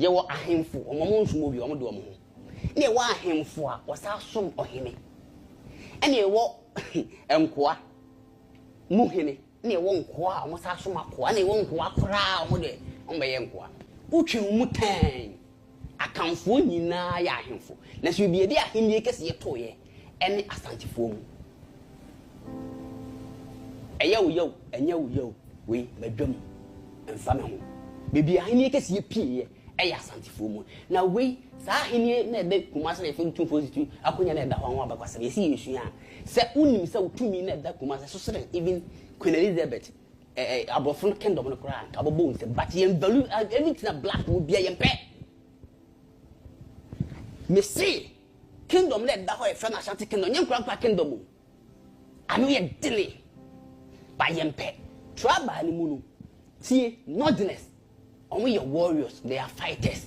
ye wo ahemfo omo nsumo bi omo de omo ho ne wo ahemfo a wasa som ohene ene wo enkoa muhene ne wo nkoa omo sa som akoa ne wo nkoa kora omo de omo ye nkoa utwe mu tan akamfo nyina ya ahemfo na so bi e de ahemie kese ye toye ene asantefo mu eya wo we madwam emfa me ho bebi ahemie kese ye pie eya asantefo mu na we sa ahemie na de kumase na efe tumfo situ akonya na da ho abakwasa ye si yesu a se unim se utumi na da kumase so so even Queen Elizabeth abofun kingdom no kra ka bobo nse but ye value everything na black wo bia ye pɛ me see kingdom let da ho e fa na Asante kingdom nye kra kingdom anu ye dele ba ye pɛ tribal ni mu no see northerners omo ye warriors, they are fighters.